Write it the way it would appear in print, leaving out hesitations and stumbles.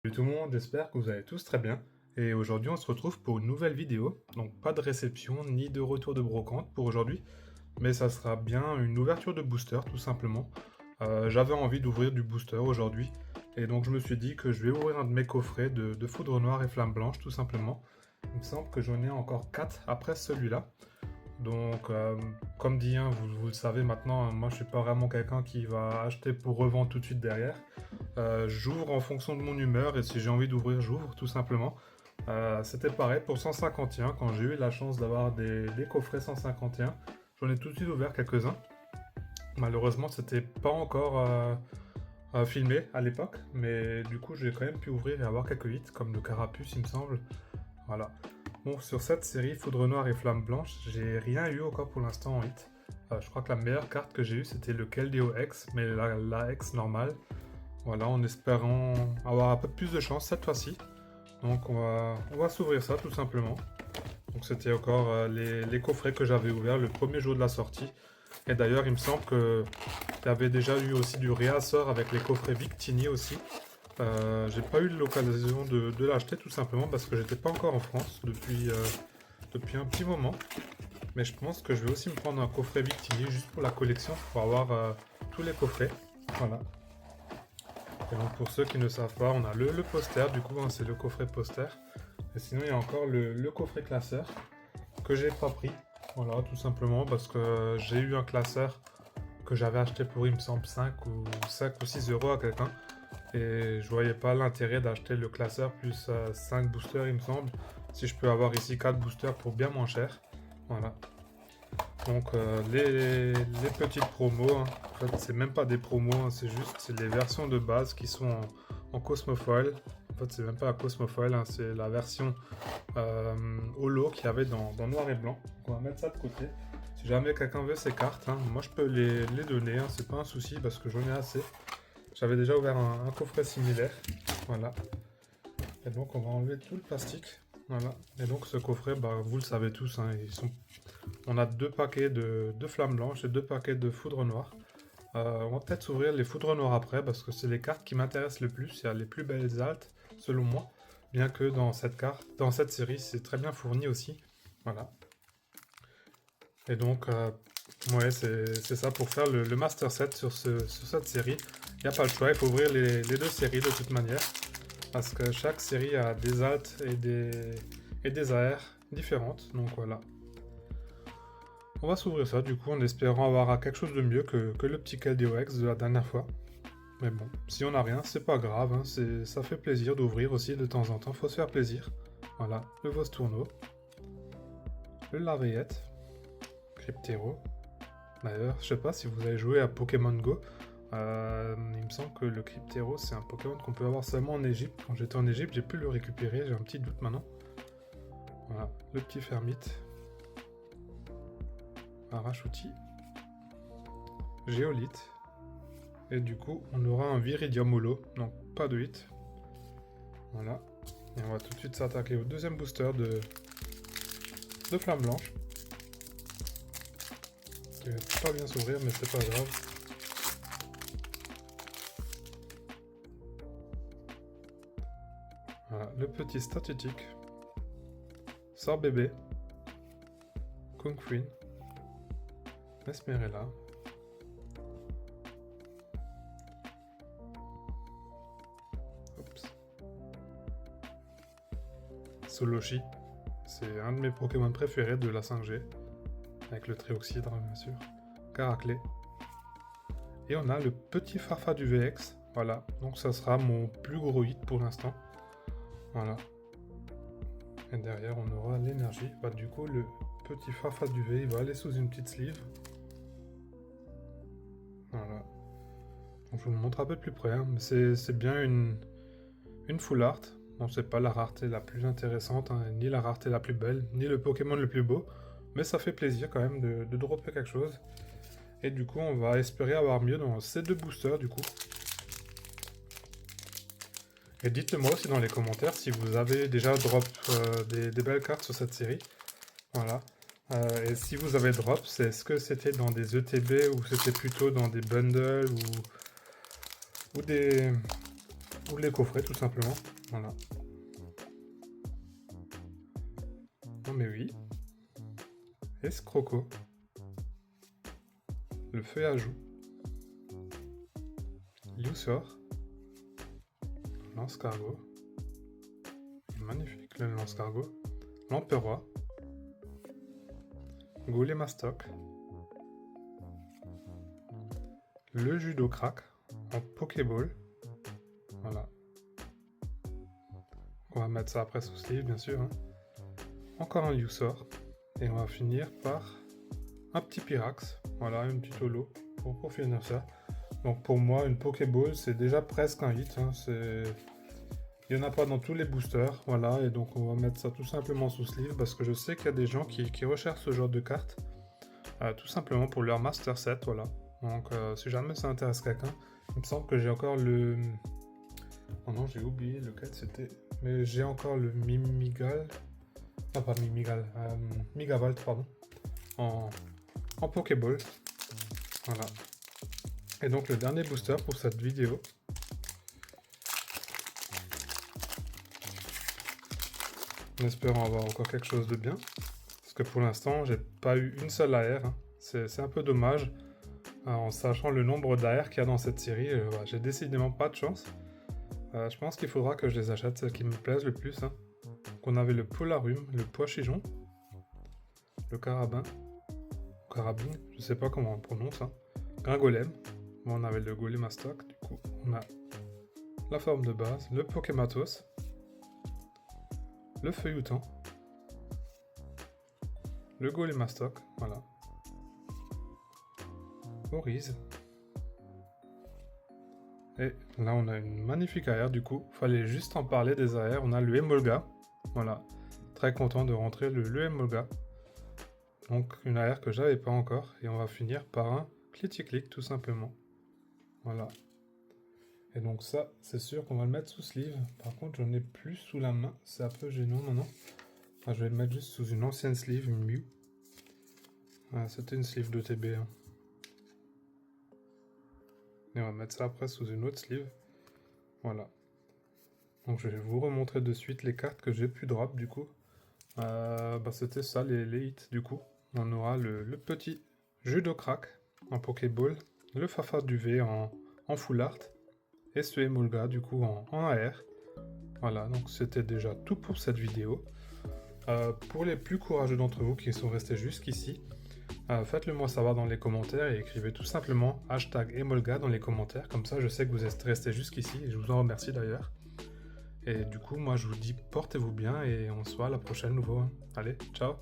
Salut tout le monde, j'espère que vous allez tous très bien. Et aujourd'hui, on se retrouve pour une nouvelle vidéo. Donc, pas de réception ni de retour de brocante pour aujourd'hui, mais ça sera bien une ouverture de booster, tout simplement. J'avais envie d'ouvrir du booster aujourd'hui, et donc je me suis dit que je vais ouvrir un de mes coffrets de Foudre Noire et Flamme Blanche, tout simplement. Il me semble que j'en ai encore 4 après celui-là. Donc, comme dit, hein, vous le savez maintenant, hein, moi je suis pas vraiment quelqu'un qui va acheter pour revendre tout de suite derrière. J'ouvre en fonction de mon humeur et si j'ai envie d'ouvrir, j'ouvre tout simplement. C'était pareil pour 151 quand j'ai eu la chance d'avoir des coffrets 151. J'en ai tout de suite ouvert quelques-uns. Malheureusement, c'était pas encore filmé à l'époque, mais du coup, j'ai quand même pu ouvrir et avoir quelques hits, comme le Carapuce, il me semble. Voilà. Bon, sur cette série Foudre Noire et Flamme Blanche, j'ai rien eu encore pour l'instant en hit. Je crois que la meilleure carte que j'ai eue, c'était le Keldeo X, mais la X normale. Voilà, en espérant avoir un peu plus de chance cette fois-ci. Donc on va s'ouvrir ça tout simplement. Donc c'était encore les coffrets que j'avais ouverts le premier jour de la sortie. Et d'ailleurs, il me semble que il y avait déjà eu aussi du réassort avec les coffrets Victini aussi. J'ai pas eu l'occasion de l'acheter tout simplement parce que j'étais pas encore en France depuis un petit moment. Mais je pense que je vais aussi me prendre un coffret Victini juste pour la collection pour avoir tous les coffrets. Voilà. Et donc pour ceux qui ne savent pas, on a le poster, du coup hein, c'est le coffret poster. Et sinon il y a encore le coffret classeur que j'ai pas pris. Voilà, tout simplement parce que j'ai eu un classeur que j'avais acheté pour il me semble 5 ou 6 euros à quelqu'un. Et je voyais pas l'intérêt d'acheter le classeur plus 5 boosters il me semble. Si je peux avoir ici 4 boosters pour bien moins cher. Voilà. Donc les petites promos, hein. En fait c'est même pas des promos, hein, c'est les versions de base qui sont en Cosmofoil. En fait c'est même pas la Cosmofoil, hein, c'est la version holo qu'il y avait dans Noir et Blanc. Donc on va mettre ça de côté. Si jamais quelqu'un veut ces cartes, hein, moi je peux les donner, hein, c'est pas un souci parce que j'en ai assez. J'avais déjà ouvert un coffret similaire. Voilà. Et donc on va enlever tout le plastique. Voilà. Et donc ce coffret, bah, vous le savez tous, hein, on a 2 paquets de flammes blanches et 2 paquets de foudre noire. On va peut-être s'ouvrir les foudres noires après parce que c'est les cartes qui m'intéressent le plus. Il y a les plus belles altes selon moi. Bien que dans cette série, c'est très bien fourni aussi. Voilà. Et donc, ouais, c'est ça pour faire le master set sur cette série. Il n'y a pas le choix, il faut ouvrir les 2 séries de toute manière. Parce que chaque série a des altes et des AR différentes. Donc voilà. On va s'ouvrir ça du coup en espérant avoir quelque chose de mieux que le petit Keldeo X de la dernière fois. Mais bon, si on n'a rien, c'est pas grave, hein, ça fait plaisir d'ouvrir aussi de temps en temps, faut se faire plaisir. Voilà, le Vostourneau, le Larviette, Cryptero. D'ailleurs, je sais pas si vous avez joué à Pokémon Go, il me semble que le Cryptero c'est un Pokémon qu'on peut avoir seulement en Égypte. Quand j'étais en Égypte, j'ai pu le récupérer, j'ai un petit doute maintenant. Voilà, le petit Fermite, Arachouti, Géolite. Et du coup, on aura un Viridium holo, donc pas de hit. Voilà. Et on va tout de suite s'attaquer au deuxième booster de Flamme Blanche. Qui va pas bien s'ouvrir, mais c'est pas grave. Voilà, le petit statistique. Sort bébé. Kung Queen. Mesmerella. Oups. Soloshi. C'est un de mes Pokémon préférés de la 5G. Avec le Trioxydre, bien sûr. Caraclé. Et on a le petit Farfa du VX. Voilà. Donc ça sera mon plus gros hit pour l'instant. Voilà. Et derrière, on aura l'énergie. Bah, du coup, le petit Farfa du V, il va aller sous une petite sleeve. Voilà. Donc, je vous le montre un peu de plus près. Hein. C'est bien une full art. Bon, c'est pas la rareté la plus intéressante, hein, ni la rareté la plus belle, ni le Pokémon le plus beau. Mais ça fait plaisir quand même de dropper quelque chose. Et du coup, on va espérer avoir mieux dans ces 2 boosters, du coup. Et dites-moi aussi dans les commentaires si vous avez déjà drop des belles cartes sur cette série. Voilà. Et si vous avez drop, est-ce que c'était dans des ETB ou c'était plutôt dans des bundles ou ou les coffrets tout simplement. Voilà. Non mais oui. Escroco. Le feuillage. Youssor. Lance-cargo. Magnifique le lance-cargo. L'empereur. Golemastoc. Le judo crack en Pokéball. Voilà. On va mettre ça après sous sleeve bien sûr. Hein. Encore un Youssor. Et on va finir par un petit Pyrax. Voilà, une petite holo pour finir ça. Donc pour moi, une Pokéball, c'est déjà presque un hit. Hein. Il n'y en a pas dans tous les boosters. Voilà, et donc on va mettre ça tout simplement sous sleeve parce que je sais qu'il y a des gens qui recherchent ce genre de cartes. Tout simplement pour leur Master Set, voilà. Donc si jamais ça intéresse quelqu'un, il me semble que j'ai encore le... Oh non, j'ai oublié lequel c'était. Mais j'ai encore le Mimigal. Non, pas Mimigal. Migavalt, pardon. En Pokéball. Voilà. Et donc le dernier booster pour cette vidéo. En espérant avoir encore quelque chose de bien. Parce que pour l'instant, j'ai pas eu une seule AR. Hein. C'est un peu dommage. En sachant le nombre d'AR qu'il y a dans cette série, j'ai décidément pas de chance. Je pense qu'il faudra que je les achète, celles qui me plaisent le plus. Hein. Donc on avait le Polarum, le Poichijon, le Carabin, Carabine, je sais pas comment on prononce, hein. Gringolem, bon, on avait le Golemastoc, du coup on a la forme de base, le Pokématos, le Feuilloutant, le Golemastoc, voilà, Orize. Et là on a une magnifique AR du coup, fallait juste en parler des AR, on a le Emolga, voilà, très content de rentrer le Emolga. Donc une AR que j'avais pas encore, et on va finir par un Clitic tout simplement. Voilà. Et donc ça, c'est sûr qu'on va le mettre sous sleeve. Par contre, j'en ai plus sous la main, c'est un peu gênant maintenant. Enfin, je vais le mettre juste sous une ancienne sleeve, une Mew. Voilà, c'était une sleeve de TB. Hein. Et on va mettre ça après sous une autre sleeve. Voilà. Donc je vais vous remontrer de suite les cartes que j'ai pu drop du coup. C'était ça les hits du coup. On aura le petit Judo Crack en Pokéball, le Fafa du V en Full Art et ce Emolga du coup en AR. Voilà, donc c'était déjà tout pour cette vidéo. Pour les plus courageux d'entre vous qui sont restés jusqu'ici, faites-le moi savoir dans les commentaires et écrivez tout simplement #Emolga dans les commentaires, comme ça je sais que vous êtes restés jusqu'ici et je vous en remercie d'ailleurs. Et du coup, moi je vous dis portez-vous bien et on se voit à la prochaine nouveau. Allez, ciao!